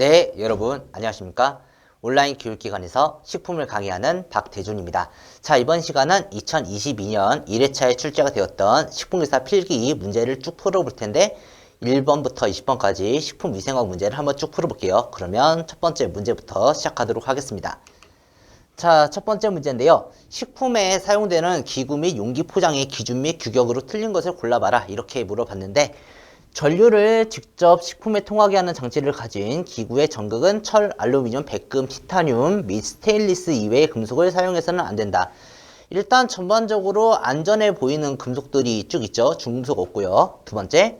네, 여러분 안녕하십니까? 온라인 교육기관에서 식품을 강의하는 박대준입니다. 자, 이번 시간은 2022년 1회차에 출제가 되었던 식품기사 필기 문제를 쭉 풀어볼 텐데 1번부터 20번까지 식품위생학 문제를 한번 쭉 풀어볼게요. 그러면 첫 번째 문제부터 시작하도록 하겠습니다. 자, 첫 번째 문제인데요. 식품에 사용되는 기구 및 용기 포장의 기준 및 규격으로 틀린 것을 골라봐라. 이렇게 물어봤는데 전류를 직접 식품에 통하게 하는 장치를 가진 기구의 전극은 철, 알루미늄, 백금, 티타늄 및 스테인리스 이외의 금속을 사용해서는 안 된다. 일단 전반적으로 안전해 보이는 금속들이 쭉 있죠. 중금속 없고요. 두 번째,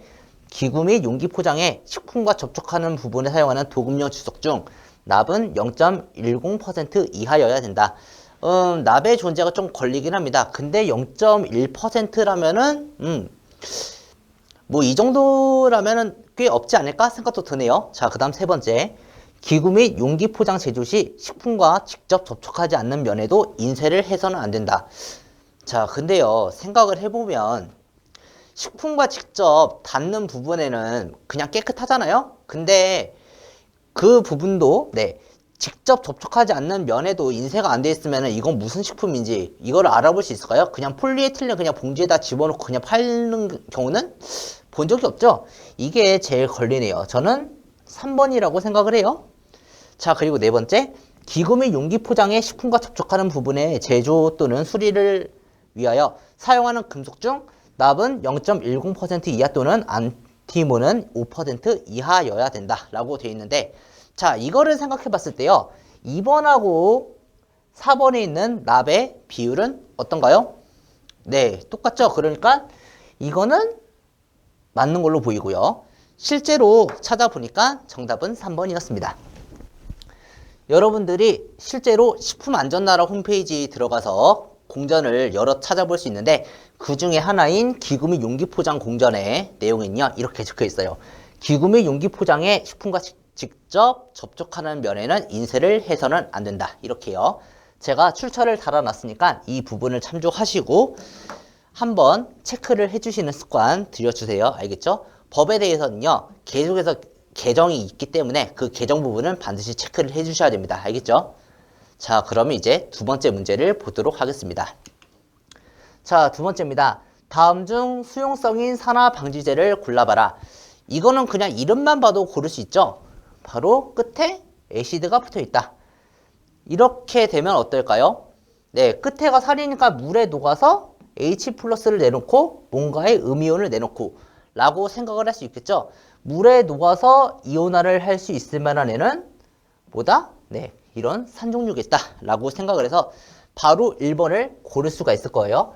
기구 및 용기 포장에 식품과 접촉하는 부분에 사용하는 도금용 주석 중 납은 0.10% 이하여야 된다. 납의 존재가 좀 걸리긴 합니다. 근데 0.1%라면은 뭐 이 정도라면은 꽤 없지 않을까 생각도 드네요. 자, 그 다음 세 번째. 기구 및 용기 포장 제조 시 식품과 직접 접촉하지 않는 면에도 인쇄를 해서는 안 된다. 자, 근데요, 생각을 해보면 식품과 직접 닿는 부분에는 그냥 깨끗하잖아요? 근데 그 부분도, 직접 접촉하지 않는 면에도 인쇄가 안 돼 있으면 이건 무슨 식품인지 이거를 알아볼 수 있을까요? 그냥 폴리에틸렌 그냥 봉지에다 집어넣고 그냥 팔는 경우는 본 적이 없죠? 이게 제일 걸리네요. 저는 3번이라고 생각을 해요. 자, 그리고 네 번째. 기구 및 용기 포장에 식품과 접촉하는 부분의 제조 또는 수리를 위하여 사용하는 금속 중 납은 0.10% 이하 또는 안티몬은 5% 이하여야 된다 라고 되어 있는데, 자, 이거를 생각해 봤을 때요, 2번하고 4번에 있는 납의 비율은 어떤가요? 네, 똑같죠? 그러니까 이거는 맞는 걸로 보이고요. 실제로 찾아보니까 정답은 3번이었습니다. 여러분들이 실제로 식품안전나라 홈페이지 들어가서 공전을 여러 찾아볼 수 있는데 그 중에 하나인 기구 및 용기 포장 공전의 내용은요, 이렇게 적혀 있어요. 기구 및 용기 포장에 식품과 직접 접촉하는 면에는 인쇄를 해서는 안 된다. 이렇게요. 제가 출처를 달아놨으니까 이 부분을 참조하시고 한번 체크를 해주시는 습관 들여주세요. 알겠죠? 법에 대해서는요, 계속해서 개정이 있기 때문에 그 개정 부분은 반드시 체크를 해주셔야 됩니다. 알겠죠? 자, 그러면 이제 두 번째 문제를 보도록 하겠습니다. 자, 두 번째입니다. 다음 중 수용성인 산화 방지제를 골라봐라. 이거는 그냥 이름만 봐도 고를 수 있죠? 바로 끝에 애시드가 붙어 있다. 이렇게 되면 어떨까요? 네, 끝에가 살이니까 물에 녹아서 H 플러스를 내놓고 뭔가의 음이온을 내놓고 라고 생각을 할 수 있겠죠. 물에 녹아서 이온화를 할 수 있을 만한 애는 뭐다? 네, 이런 산종류겠다 라고 생각을 해서 바로 1번을 고를 수가 있을 거예요.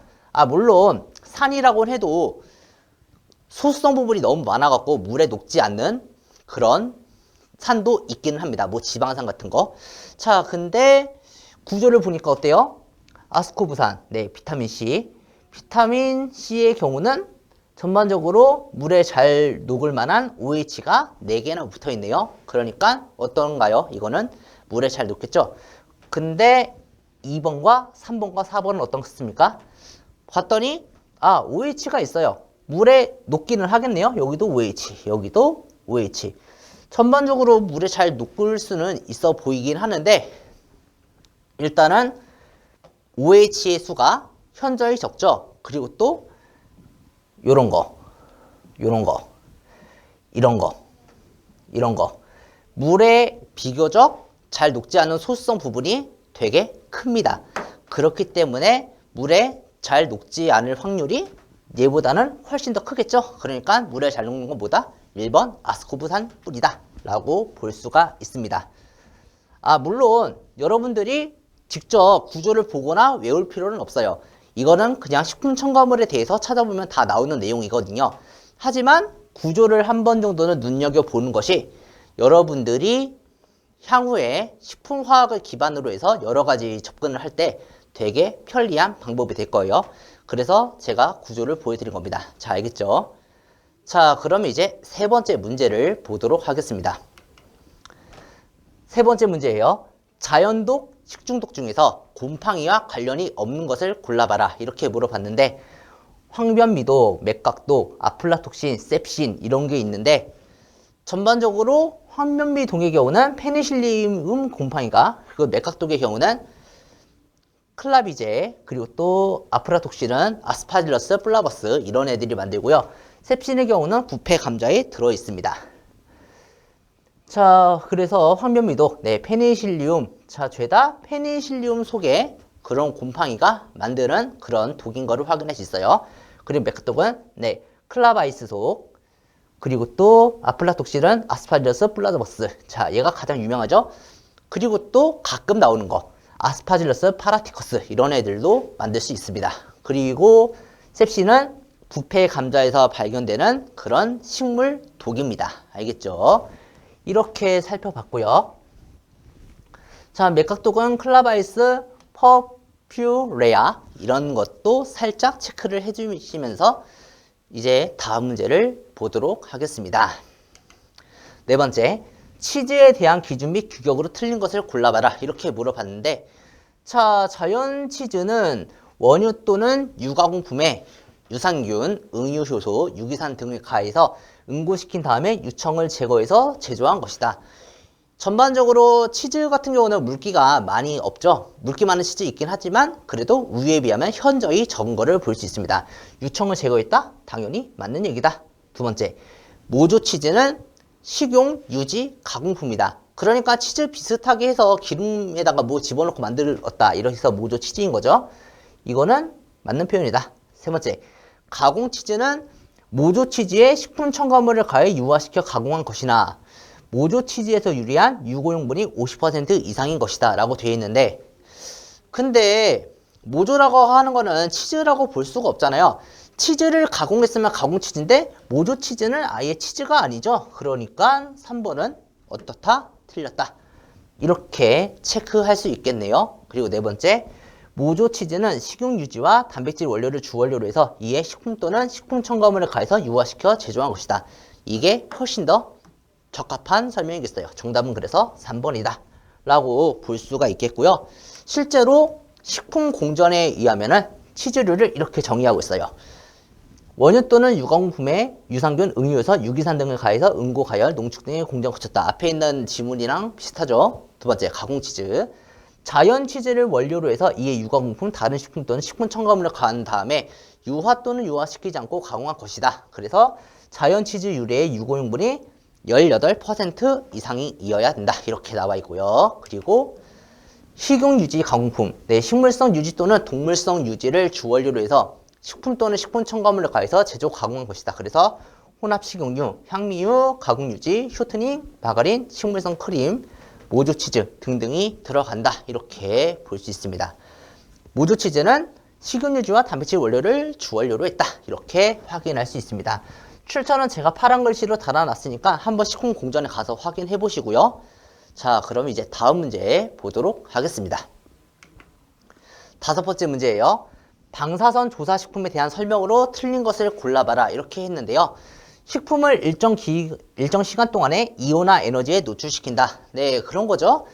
물론 산이라고 해도 소수성 부분이 너무 많아갖고 물에 녹지 않는 그런 산도 있기는 합니다. 뭐 지방산 같은 거. 자, 근데 구조를 보니까 어때요? 아스코브산, 네, 비타민C. 비타민C의 경우는 전반적으로 물에 잘 녹을 만한 OH가 4개나 붙어 있네요. 그러니까 어떤가요? 이거는 물에 잘 녹겠죠? 근데 2번과 3번과 4번은 어떻습니까? 봤더니 OH가 있어요. 물에 녹기는 하겠네요. 여기도 OH, 여기도 OH. 전반적으로 물에 잘 녹을 수는 있어 보이긴 하는데 일단은 OH의 수가 현저히 적죠. 그리고 또 요런 거, 요런 거, 이런 거, 이런 거. 물에 비교적 잘 녹지 않은 소수성 부분이 되게 큽니다. 그렇기 때문에 물에 잘 녹지 않을 확률이 얘보다는 훨씬 더 크겠죠. 그러니까 물에 잘 녹는 것보다 1번 아스코브산 뿌리다 라고 볼 수가 있습니다. 물론 여러분들이 직접 구조를 보거나 외울 필요는 없어요. 이거는 그냥 식품 첨가물에 대해서 찾아보면 다 나오는 내용이거든요. 하지만 구조를 한 번 정도는 눈여겨보는 것이 여러분들이 향후에 식품화학을 기반으로 해서 여러 가지 접근을 할 때 되게 편리한 방법이 될 거예요. 그래서 제가 구조를 보여드린 겁니다. 자, 알겠죠? 자, 그러면 이제 세 번째 문제를 보도록 하겠습니다. 세 번째 문제예요. 자연독, 식중독 중에서 곰팡이와 관련이 없는 것을 골라봐라. 이렇게 물어봤는데 황변미독, 맥각독, 아플라톡신, 셉신 이런 게 있는데 전반적으로 황면미 동의 경우는 페니실리움 곰팡이가, 그리고 맥각독의 경우는 클라비제, 그리고 또 아프라톡신은 아스파질러스 플라버스 이런 애들이 만들고요. 셉신의 경우는 부패 감자에 들어 있습니다. 자, 그래서 황면미도 페니실리움, 자, 죄다 페니실리움 속에 그런 곰팡이가 만드는 그런 독인 거를 확인할 수 있어요. 그리고 맥각독은 클라바이스 속, 그리고 또 아플라톡신은 아스파질러스 플라버스. 자, 얘가 가장 유명하죠. 그리고 또 가끔 나오는 거 아스파질러스 파라티커스 이런 애들도 만들 수 있습니다. 그리고 셉신은 부패 감자에서 발견되는 그런 식물 독입니다. 알겠죠? 이렇게 살펴봤고요. 자, 맥각독은 클라바이스 퍼퓨레아 이런 것도 살짝 체크를 해주시면서 이제 다음 문제를 보도록 하겠습니다. 네 번째, 치즈에 대한 기준 및 규격으로 틀린 것을 골라봐라 이렇게 물어봤는데, 자, 자연 치즈는 원유 또는 유가공품에 유산균, 응유효소, 유기산 등을 가해서 응고시킨 다음에 유청을 제거해서 제조한 것이다. 전반적으로 치즈 같은 경우는 물기가 많이 없죠. 물기 많은 치즈 있긴 하지만 그래도 우유에 비하면 현저히 적은 거를 볼 수 있습니다. 유청을 제거했다? 당연히 맞는 얘기다. 두 번째, 모조 치즈는 식용, 유지, 가공품이다. 그러니까 치즈 비슷하게 해서 기름에다가 뭐 집어넣고 만들었다. 이렇게 해서 모조 치즈인 거죠. 이거는 맞는 표현이다. 세 번째, 가공 치즈는 모조 치즈에 식품 첨가물을 가해 유화시켜 가공한 것이나 모조 치즈에서 유리한 유고용분이 50% 이상인 것이다 라고 되어 있는데, 근데 모조라고 하는 거는 치즈라고 볼 수가 없잖아요. 치즈를 가공했으면 가공 치즈인데 모조 치즈는 아예 치즈가 아니죠. 그러니까 3번은 어떻다? 틀렸다. 이렇게 체크할 수 있겠네요. 그리고 네 번째, 모조 치즈는 식용 유지와 단백질 원료를 주원료로 해서 이에 식품 또는 식품 첨가물을 가해서 유화시켜 제조한 것이다. 이게 훨씬 더 적합한 설명이겠어요. 정답은 그래서 3번이다 라고 볼 수가 있겠고요. 실제로 식품 공전에 의하면은 치즈류를 이렇게 정의하고 있어요. 원유 또는 유가공품에 유산균, 응유효소, 유기산 등을 가해서 응고, 가열, 농축 등의 공정을 거쳤다. 앞에 있는 지문이랑 비슷하죠. 두 번째, 가공치즈. 자연 치즈를 원료로 해서 이에 유가공품, 다른 식품 또는 식품 첨가물을 가한 다음에 유화 또는 유화시키지 않고 가공한 것이다. 그래서 자연 치즈 유래의 유고용분이 18% 이상이어야 된다. 이렇게 나와 있고요. 그리고 식용유지 가공품, 식물성 유지 또는 동물성 유지를 주원료로 해서 식품 또는 식품 첨가물을 가해서 제조 가공한 것이다. 그래서 혼합식용유, 향미유, 가공유지, 쇼트닝, 마가린, 식물성 크림, 모조치즈 등등이 들어간다. 이렇게 볼 수 있습니다. 모조치즈는 식용유지와 단백질 원료를 주원료로 했다. 이렇게 확인할 수 있습니다. 출처는 제가 파란 글씨로 달아놨으니까 한번 식품 공전에 가서 확인해 보시고요. 자, 그럼 이제 다음 문제 보도록 하겠습니다. 다섯 번째 문제예요. 방사선 조사식품에 대한 설명으로 틀린 것을 골라봐라 이렇게 했는데요. 식품을 일정 시간 동안에 이온화 에너지에 노출시킨다. 네, 그런 거죠.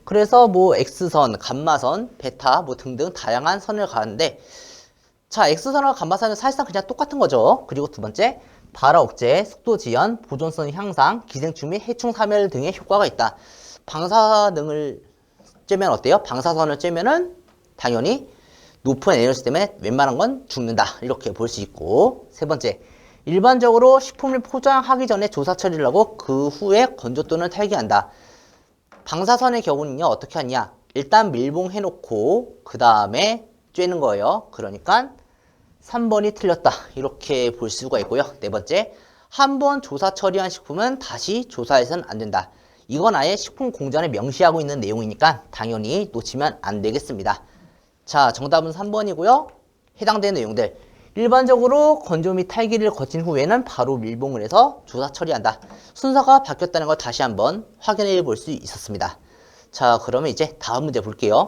그래서 뭐 X선, 감마선, 베타 뭐 등등 다양한 선을 가는데, 자, X선과 감마선은 사실상 그냥 똑같은 거죠. 그리고 두 번째, 발화 억제, 속도 지연, 보존성 향상, 기생충 및 해충 사멸 등의 효과가 있다. 방사능을 쬐면 어때요? 방사선을 쬐면은 당연히 높은 에너지 때문에 웬만한 건 죽는다. 이렇게 볼 수 있고, 세 번째, 일반적으로 식품을 포장하기 전에 조사 처리를 하고 그 후에 건조 또는 탈기한다. 방사선의 경우는요, 어떻게 하냐? 일단 밀봉해놓고 그 다음에 쬐는 거예요. 그러니까 3번이 틀렸다. 이렇게 볼 수가 있고요. 네 번째, 한 번 조사 처리한 식품은 다시 조사해서는 안 된다. 이건 아예 식품 공전에 명시하고 있는 내용이니까 당연히 놓치면 안 되겠습니다. 자, 정답은 3번이고요. 해당되는 내용들. 일반적으로 건조 및 탈기를 거친 후에는 바로 밀봉을 해서 조사 처리한다. 순서가 바뀌었다는 걸 다시 한번 확인해 볼 수 있었습니다. 자, 그러면 이제 다음 문제 볼게요.